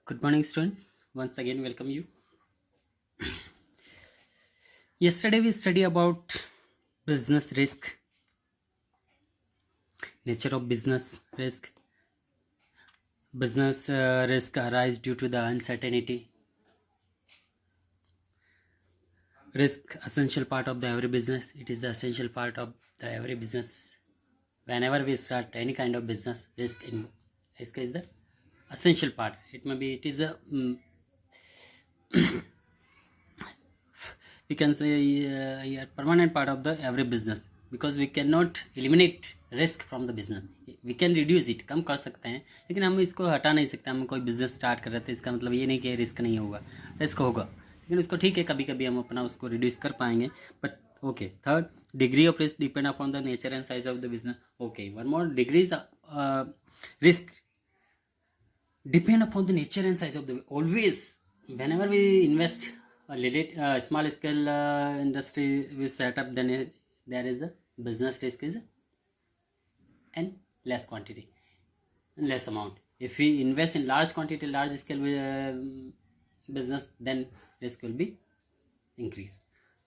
Good morning, students. Once again, welcome you. Yesterday, we studied about business risk, nature of business risk. Business risk arise due to the uncertainty. Risk, essential part of the every business. It is the essential part of the every business. Whenever we start any kind of business, risk is the essential part. It is a we can say a permanent part of the every business, because we cannot eliminate risk from the business. We can reduce it, कम कर सकते हैं, लेकिन हम इसको हटा नहीं सकते. हम कोई बिजनेस स्टार्ट कर रहे थे, इसका मतलब ये नहीं कि रिस्क नहीं होगा, रिस्क होगा, लेकिन उसको ठीक है कभी कभी हम अपना उसको रिड्यूस कर पाएंगे. But okay, third, degree of risk depend upon the nature and size of the business. Okay, one more, degrees risk depend upon the nature and size of the. Always whenever we invest a small scale industry we set up, then there is a business risk is and less quantity and less amount. If we invest in large quantity, large scale business, then risk will be increase,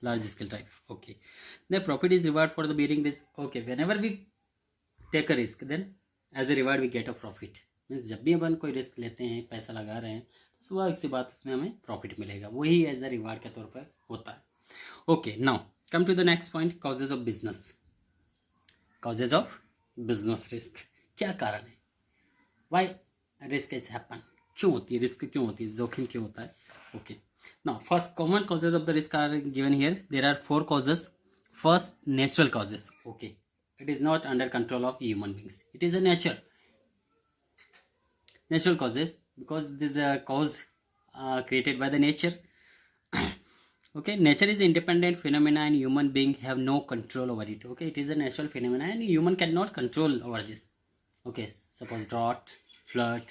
large scale type. Okay, the profit is reward for the bearing this. Okay, whenever we take a risk, then as a reward we get a profit. Means जब भी अपन कोई risk लेते हैं, पैसा लगा रहे हैं, तो स्वाभाविक सी बात उसमें हमें प्रॉफिट मिलेगा, वही एज अ रिवार्ड के तौर पर होता है. Okay, now come to the next point, causes of business. Causes of business risk, क्या कारण है, वाई रिस्क इज हैपन, क्यों होती है रिस्क, क्यों होती है, जोखिम क्यों होता है. Okay, now first common causes of the risk are given here. There are 4 causes. First, natural causes. Okay, it is not under control of human beings, it is a natural causes, because this is a cause created by the nature. Okay, nature is independent phenomena and human being have no control over it. Okay, it is a natural phenomena and human cannot control over this. Okay, suppose drought, flood,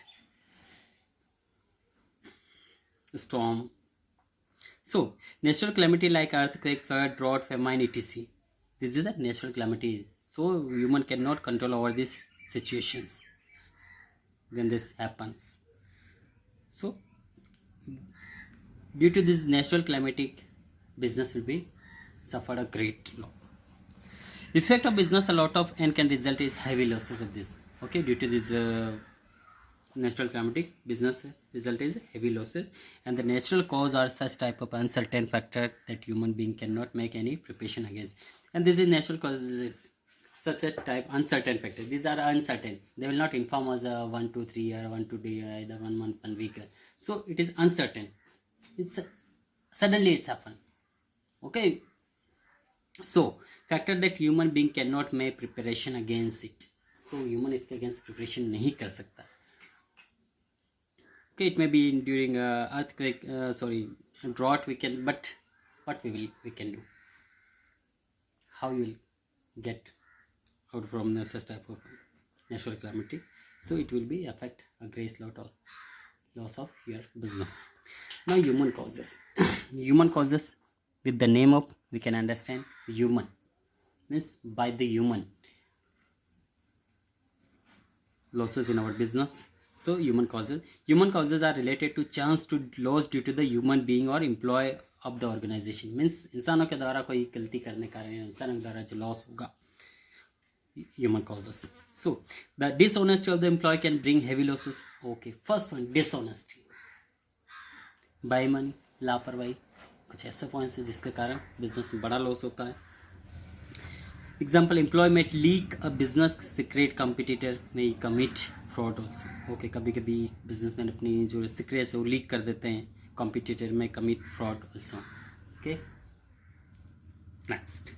storm. So natural calamity like earthquake, flood, drought, famine, etc. This is a natural calamity, so human cannot control over these situations when this happens. So due to this natural climatic, business will be suffered a great loss. Effect of business, a lot of and can result in heavy losses of this. Okay, due to this natural climatic, business result is heavy losses, and the natural cause are such type of uncertain factor that human being cannot make any preparation against. And this is natural causes, such a type uncertain factor. These are uncertain, they will not inform us 1 2 3 or 1 2 day, either 1 month, 1 week. So it is uncertain, it's suddenly it's happened. Okay, so factor that human being cannot make preparation against it. So human इसके against preparation नहीं कर सकता. Okay, it may be during earthquake, drought we can, but what we can do, how you will get out from such type of natural calamity. So it will be affect a great lot of loss of your business. Now human causes. Human causes, with the name of we can understand, human means by the human losses in our business. So human causes are related to chance to loss due to the human being or employee of the organization. means इंसानों के द्वारा कोई गलती करने के कारण इंसानों के द्वारा जो लॉस होगा, human causes. So the dishonesty of the employee can bring heavy losses. Okay, first one, dishonesty, बेईमानी, लापरवाही, कुछ ऐसे पॉइंट्स है जिसके कारण बिजनेस में बड़ा लॉस होता है. Example, employ might leak a business secret, competitor may commit fraud also. ओके, कभी कभी बिजनेसमैन अपनी जो सीक्रेट्स है वो लीक कर देते हैं, competitor may commit fraud also. Okay, next,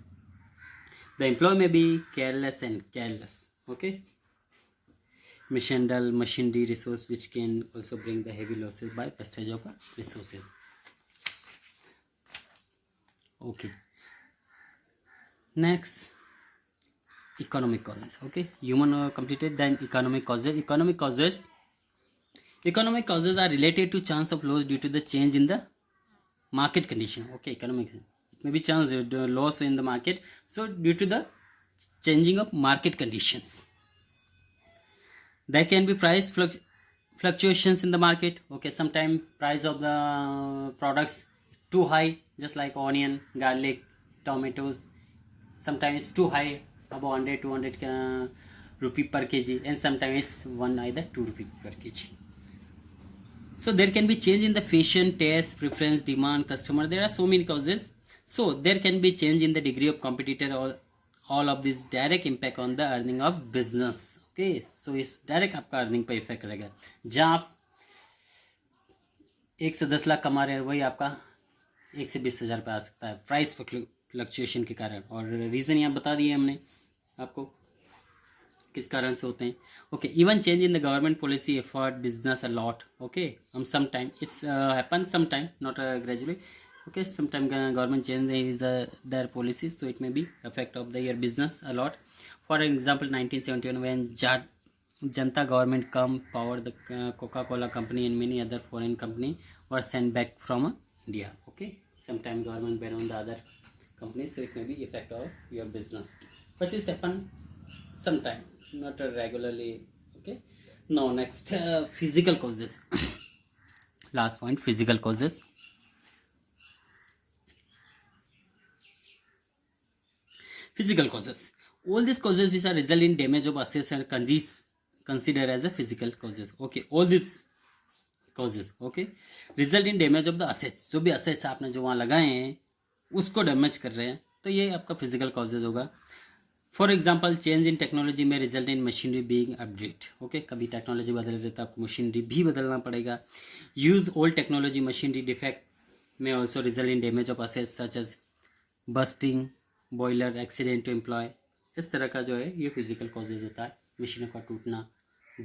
the employee may be careless. Okay, mishandle machinery resource, which can also bring the heavy losses by wastage of resources. Okay, next, economic causes. Okay, human completed, then economic causes. Economic causes are related to chance of loss due to the change in the market condition. Okay, economic, maybe chance loss in the market, so due to the changing of market conditions. There can be price fluctuations in the market. Okay, sometimes price of the products too high, just like onion, garlic, tomatoes. Sometimes it's too high, about 100 200 rupee per kg, and sometimes it's one either 2 rupee per kg. So there can be change in the fashion, taste, preference, demand, customer. There are so many causes. So there can be change in the degree of competitor, or all of this direct impact on the earning of business. Okay, so इस direct आपका earning पे effect करेगा. जहाँ आप 1 से 10 लाख कमा रहे हैं, वही आपका 1 से 20,000 पे आ सकता है प्राइस फ्लक्चुएशन के कारण. और रीज़न यहाँ बता दिए हमने आपको किस कारण से होते हैं. Okay, even change in the government policy effort business a lot. Okay, हम sometime it's happen sometime, not gradually. Okay, sometime government change their policies, so it may be effect of the your business a lot. For example, 1971 when Janta government come power, the Coca-Cola company and many other foreign company were sent back from India. Okay, sometime government ban on the other companies, so it may be effect of your business, but it's happen sometime, not regularly. Okay, now next physical causes. Last point, physical causes. Physical causes. All these causes which are result in damage of assets are considered as a physical causes. Okay, all these causes, okay, result in damage of the assets. जो भी assets आपने जो वहाँ लगाए हैं उसको damage कर रहे हैं, तो ये आपका physical causes होगा. For example, change in technology में result in machinery being update. Okay, कभी टेक्नोलॉजी बदल रही तो आपको मशीनरी भी बदलना पड़ेगा. Use old technology machinery defect में also result in damage of assets such as bursting, boiler, accident to employ. इस तरह का जो है ये फिजिकल कॉजेज होता है. मशीनों का टूटना,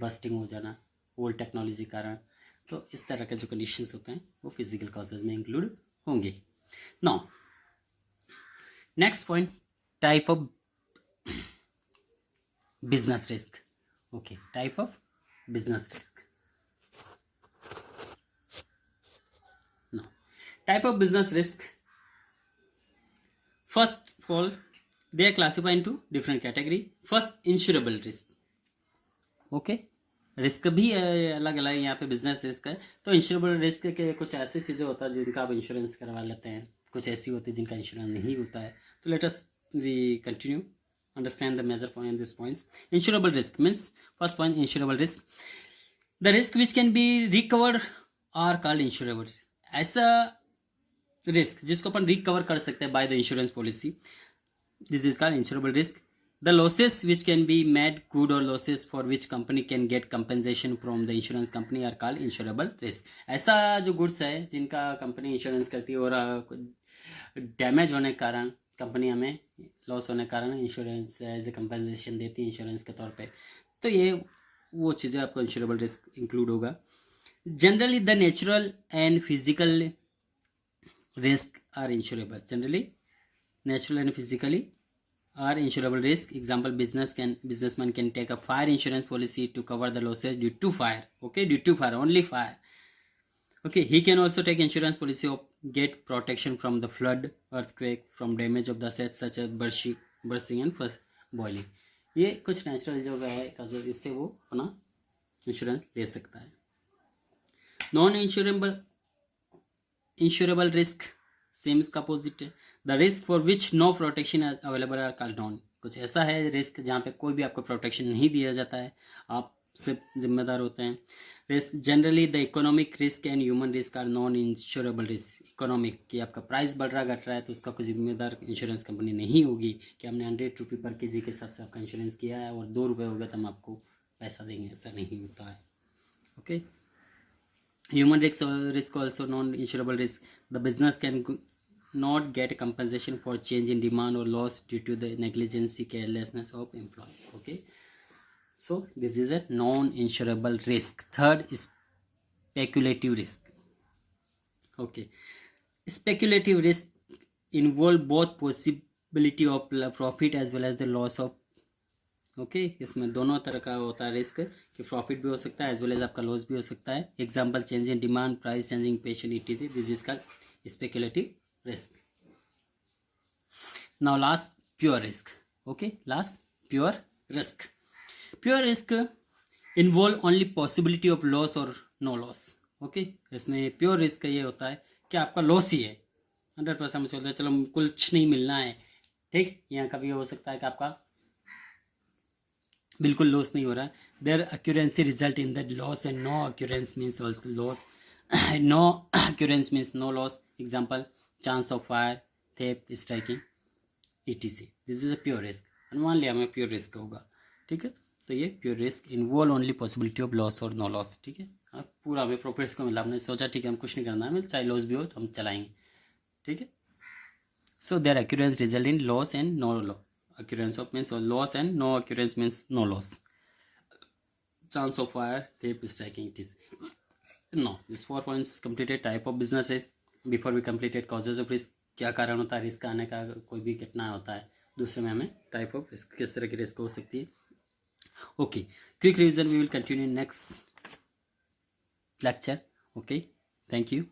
बस्टिंग हो जाना ओल्ड टेक्नोलॉजी कारण. तो इस तरह के जो कंडीशंस होते हैं वो फिजिकल कॉजेज में इंक्लूड होंगे. Now next point, type of business risk. Okay, type of business risk. No, type of business risk, first of all they are classified into different category. First, insurable risk. Okay, risk भी अलग अलग यहाँ पे business risk है. तो insurable risk के कुछ ऐसी चीज़ें होता है जिनका आप इंश्योरेंस करवा लेते हैं, कुछ ऐसी होती है जिनका इंश्योरेंस नहीं होता है. तो let us we continue understand the major point in these points. Insurable risk means, first point, insurable risk, the risk which can be recovered are called insurable risk. ऐसा रिस्क जिसको अपन रिकवर कर सकते हैं by the insurance policy, this is called insurable risk. The losses which can be made good और losses for which company can get compensation from the insurance company are called insurable risk. ऐसा जो goods है जिनका company insurance करती है और damage होने के कारण, कंपनी हमें लॉस होने के कारण इंश्योरेंस एज ए कंपनसेशन देती है इंश्योरेंस के तौर पे, तो ये वो चीज़ें आपको इंश्योरेबल रिस्क इंक्लूड होगा. Generally the natural and physical risk are insurable. Generally natural and physically are insurable risk. Example, businessman can take a fire insurance policy to cover the losses due to fire. Okay, due to fire, only fire. Okay, he can also take insurance policy of get protection from the flood, earthquake, from damage of the assets such as bursting and boiling. ये कुछ natural जो है causes, इससे वो अपना insurance ले सकता है. नॉन इंश्योरेबल रिस्क सेम इसका अपोजिट है. The risk for which no protection available are called non. कुछ ऐसा है रिस्क जहाँ पे कोई भी आपको प्रोटेक्शन नहीं दिया जाता है, आप सिर्फ जिम्मेदार होते हैं. Risk generally the economic risk and human risk are non insurable risk. Economic कि आपका प्राइस बढ़ रहा घट रहा है तो उसका कोई जिम्मेदार इंश्योरेंस कंपनी नहीं होगी कि हमने 100 रुपये पर केजी के हिसाब से आपका इंश्योरेंस किया है और 2 रुपये हो गया तो हम आपको पैसा देंगे, ऐसा नहीं होता है. Okay, human risk also non insurable risk. The business can not get compensation for change in demand or loss due to the negligence, carelessness of employees. Okay, so this is a non-insurable risk. Third is speculative risk. Okay, speculative risk involve both possibility of profit as well as the loss of. Okay, इसमें दोनों तरह का होता है risk कि profit भी हो सकता है एज वेल एज आपका लॉस भी हो सकता है. Example, change in demand, price changing, patient etc.. This is called speculative risk. Now last, pure risk. Okay, last, pure risk. Pure risk involve only possibility of loss और no loss. Okay, इसमें pure risk ये होता है कि आपका loss ही है, 100% में चलता है, चलो कुछ नहीं मिलना है, ठीक। यहाँ कभी हो सकता है कि आपका बिल्कुल लॉस नहीं हो रहा है। There occurrence result in the loss and no occurrence means also loss. No occurrence means no loss. Example, chance of fire, theft, striking, ETC। This is a pure risk. मान लिया हमें प्योर रिस्क होगा, ठीक है। तो ये pure risk involve only possibility of loss और no loss, ठीक है। हाँ, पूरा हमें प्रॉफिट्स को मिला, हमने सोचा ठीक है हम कुछ नहीं करना है, हमें चाहे लॉस भी हो तो हम चलाएंगे, ठीक है। So their occurrence result in loss and no occurrence of means loss and no occurrence means no loss. Chance of fire, theft, striking, it is. No, this 4 points completed type of businesses. Before we completed causes of risk, क्या कारण होता है risk आने का, कोई भी घटना होता है। दूसरे में हमें टाइप ऑफ रिस्क, किस तरह की रिस्क हो सकती है। Okay, quick revision we will continue next lecture. Okay, thank you.